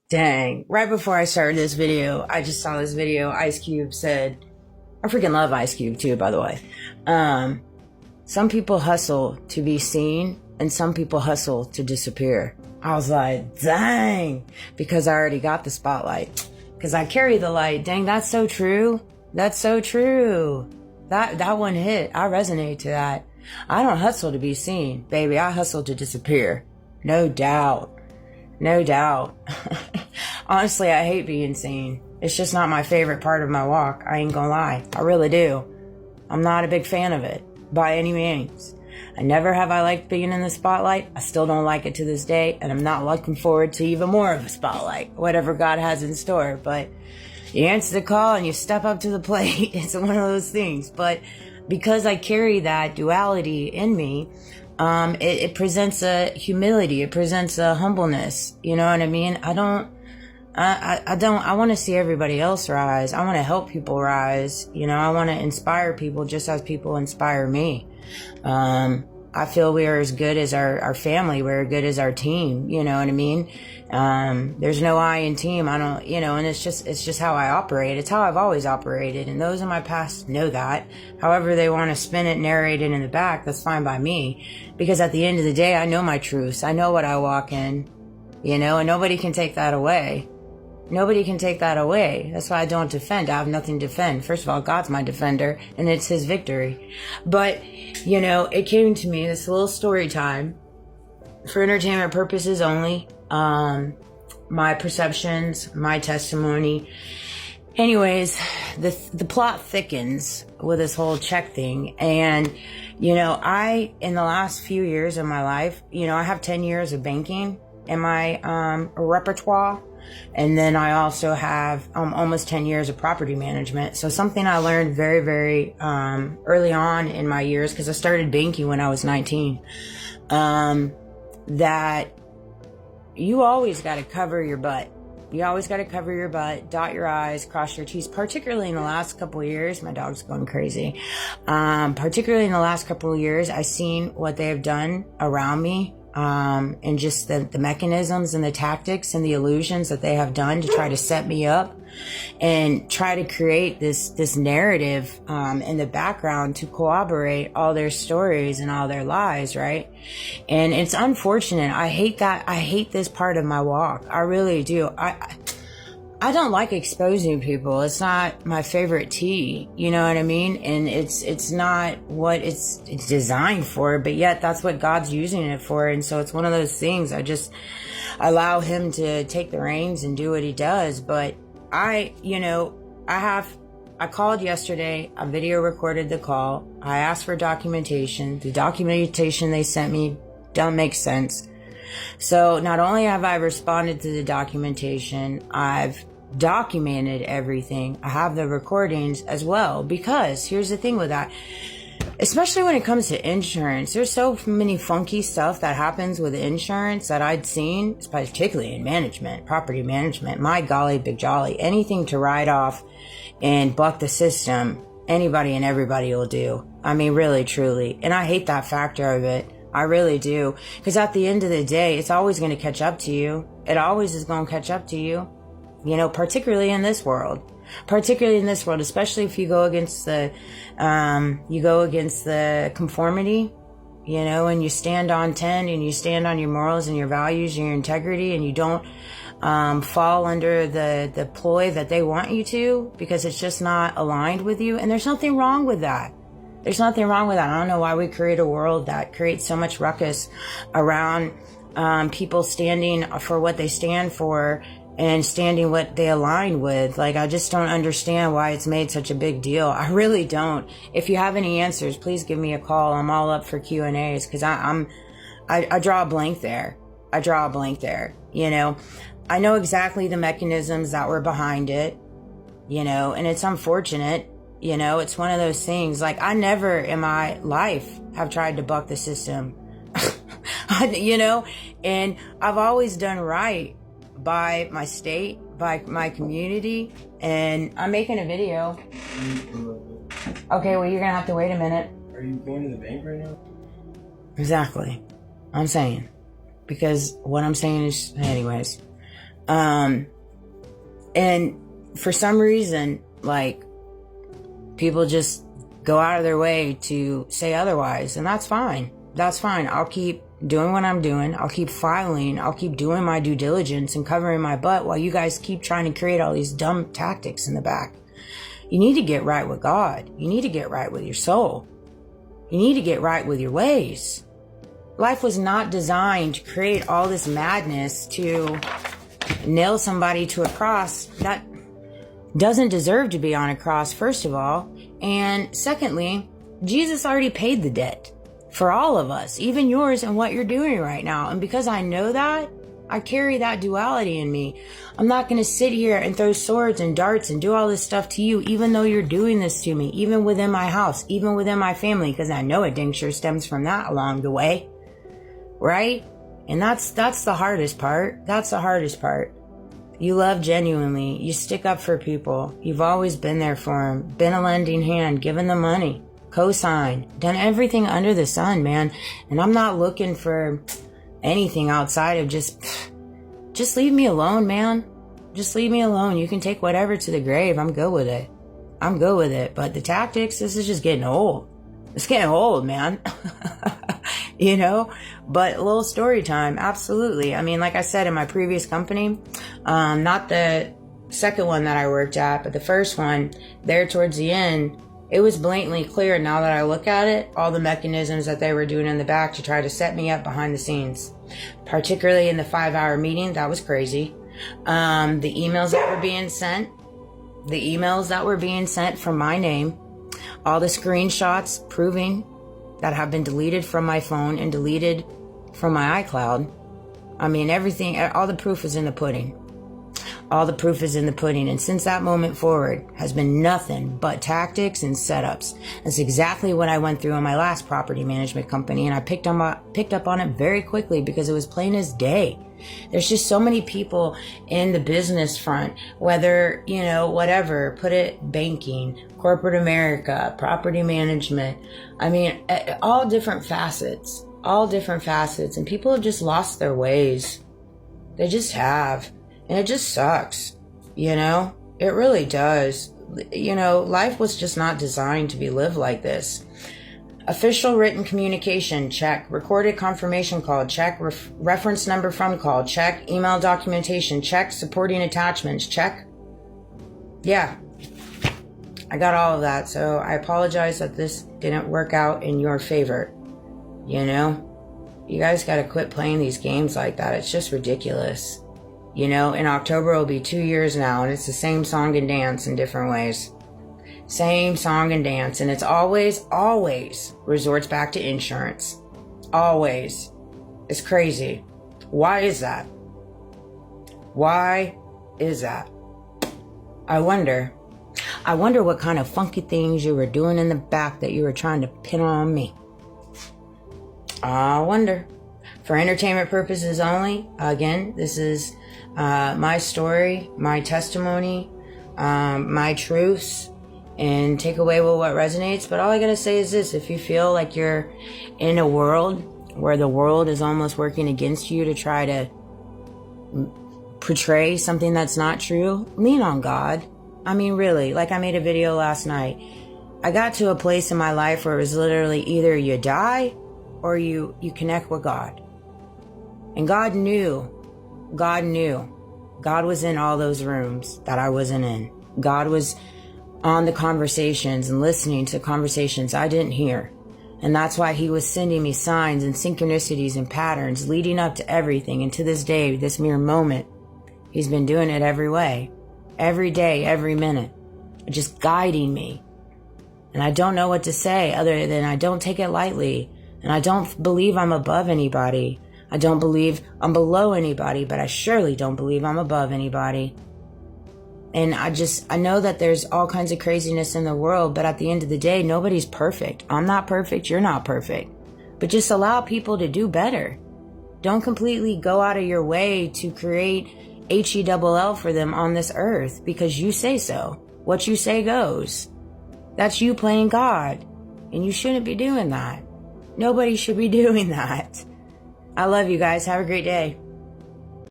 Dang. Right before I started this video, I just saw this video. Ice Cube said, I freaking love Ice Cube too, by the way. Some people hustle to be seen and some people hustle to disappear. I was like, dang, because I already got the spotlight. Because I carry the light. Dang, that's so true. That's so true. That one hit. I resonate to that. I don't hustle to be seen, baby. I hustle to disappear. No doubt. No doubt. Honestly, I hate being seen. It's just not my favorite part of my walk. I ain't gonna lie. I really do. I'm not a big fan of it by any means. I never have I liked being in the spotlight. I still don't like it to this day, and I'm not looking forward to even more of a spotlight, whatever God has in store. But you answer the call and you step up to the plate. It's one of those things. But because I carry that duality in me, it presents a humility. It presents a humbleness. You know what I mean? I want to see everybody else rise. I want to help people rise. You know, I want to inspire people just as people inspire me. I feel we are as good as our family. We're as good as our team. You know what I mean? There's no I in team. I don't, you know, and it's just how I operate. It's how I've always operated. And those in my past know that. However they want to spin it, narrate it in the back, that's fine by me. Because at the end of the day, I know my truths. I know what I walk in, you know, and nobody can take that away. Nobody can take that away. That's why I don't defend. I have nothing to defend. First of all, God's my defender, and it's his victory. But, you know, it came to me, this little story time, for entertainment purposes only. My perceptions, my testimony. Anyways, the plot thickens with this whole check thing. And, you know, in the last few years of my life, you know, I have 10 years of banking in my repertoire. And then I also have almost 10 years of property management. So something I learned very, very early on in my years, because I started banking when I was 19, that you always got to cover your butt. You always got to cover your butt, dot your I's, cross your T's, particularly in the last couple of years. My dog's going crazy. Particularly in the last couple of years, I've seen what they have done around me. And just the mechanisms and the tactics and the illusions that they have done to try to set me up and try to create this narrative, in the background to corroborate all their stories and all their lies, right? And it's unfortunate. I hate that. I hate this part of my walk. I really do. I don't like exposing people. It's not my favorite tea. You know what I mean? And it's not what it's designed for, but yet that's what God's using it for. And so it's one of those things. I just allow him to take the reins and do what he does. But I called yesterday. I video recorded the call. I asked for documentation. The documentation they sent me don't make sense. So not only have I responded to the documentation, I've documented everything. I have the recordings as well, because here's the thing with that, especially when it comes to insurance, there's so many funky stuff that happens with insurance that I'd seen, particularly in management, property management. My golly, big jolly, anything to write off and buck the system, anybody and everybody will do. I mean, really, truly. And I hate that factor of it. I really do. Because at the end of the day, it's always going to catch up to you. It always is going to catch up to you. You know, particularly in this world. Especially if you go against the conformity, you know, and you stand on 10 and you stand on your morals and your values and your integrity, and you don't fall under the ploy that they want you to, because it's just not aligned with you. And there's nothing wrong with that. There's nothing wrong with that. I don't know why we create a world that creates so much ruckus around people standing for what they stand for and standing what they align with. Like, I just don't understand why it's made such a big deal. I really don't. If you have any answers, please give me a call. I'm all up for Q&As, because I draw a blank there. You know, I know exactly the mechanisms that were behind it, you know, and it's unfortunate. You know, it's one of those things. Like, I never in my life have tried to buck the system, you know, and I've always done right by my state, by my community. And I'm making a video. Okay, well, you're going to have to wait a minute. Are you going to the bank right now? Exactly. I'm saying. Because what I'm saying is, anyways, And for some reason, like, people just go out of their way to say otherwise, and that's fine. That's fine. I'll keep doing what I'm doing. I'll keep filing. I'll keep doing my due diligence and covering my butt while you guys keep trying to create all these dumb tactics in the back. You need to get right with God. You need to get right with your soul. You need to get right with your ways. Life was not designed to create all this madness to nail somebody to a cross that doesn't deserve to be on a cross, first of all. And secondly, Jesus already paid the debt for all of us, even yours and what you're doing right now. And because I know that, I carry that duality in me. I'm not going to sit here and throw swords and darts and do all this stuff to you, even though you're doing this to me, even within my house, even within my family, because I know it dang sure stems from that along the way. Right? And that's the hardest part. That's the hardest part. You love genuinely. You stick up for people. You've always been there for them. Been a lending hand, given them money, co-signed, done everything under the sun, man. And I'm not looking for anything outside of just leave me alone, man. Just leave me alone. You can take whatever to the grave. I'm good with it. I'm good with it. But the tactics, this is just getting old. It's getting old, man. You know, but a little story time. Absolutely. I mean, like I said, in my previous company, not the second one that I worked at, but the first one, there towards the end, it was blatantly clear now that I look at it, all the mechanisms that they were doing in the back to try to set me up behind the scenes, particularly in the 5-hour meeting. That was crazy. The emails that were being sent from my name, all the screenshots proving that have been deleted from my phone and deleted from my iCloud. I mean, everything, all the proof is in the pudding. All the proof is in the pudding. And since that moment forward has been nothing but tactics and setups. That's exactly what I went through in my last property management company. And I picked up on it very quickly because it was plain as day. There's just so many people in the business front, whether, you know, whatever, put it banking, corporate America, property management. I mean, all different facets. And people have just lost their ways. They just have. And it just sucks. You know, it really does. You know, life was just not designed to be lived like this. Official written communication, check. Recorded confirmation call, check. Reference number from call, check. Email documentation, check. Supporting attachments, check. Yeah, I got all of that. So I apologize that this didn't work out in your favor. You know, you guys got to quit playing these games like that. It's just ridiculous. You know, in October it'll be 2 years now, and it's the same song and dance in different ways. Same song and dance, and it's always resorts back to insurance. Always. It's crazy. Why is that? Why is that? I wonder what kind of funky things you were doing in the back that you were trying to pin on me. I wonder. For entertainment purposes only, again, this is my story, my testimony, my truths, and take away with what resonates. But all I gotta say is this: if you feel like you're in a world where the world is almost working against you to try to portray something that's not true, lean on God. I mean, really, like I made a video last night. I got to a place in my life where it was literally either you die or you connect with God. And God knew. God was in all those rooms that I wasn't in. God was on the conversations and listening to conversations I didn't hear. And that's why he was sending me signs and synchronicities and patterns leading up to everything. And to this day, this mere moment, he's been doing it every way, every day, every minute, just guiding me. And I don't know what to say other than I don't take it lightly. And I don't believe I'm above anybody. I don't believe I'm below anybody, but I surely don't believe I'm above anybody. And I know that there's all kinds of craziness in the world, but at the end of the day, nobody's perfect. I'm not perfect. You're not perfect. But just allow people to do better. Don't completely go out of your way to create HELL for them on this earth because you say so. What you say goes. That's you playing God. And you shouldn't be doing that. Nobody should be doing that. I love you guys. Have a great day.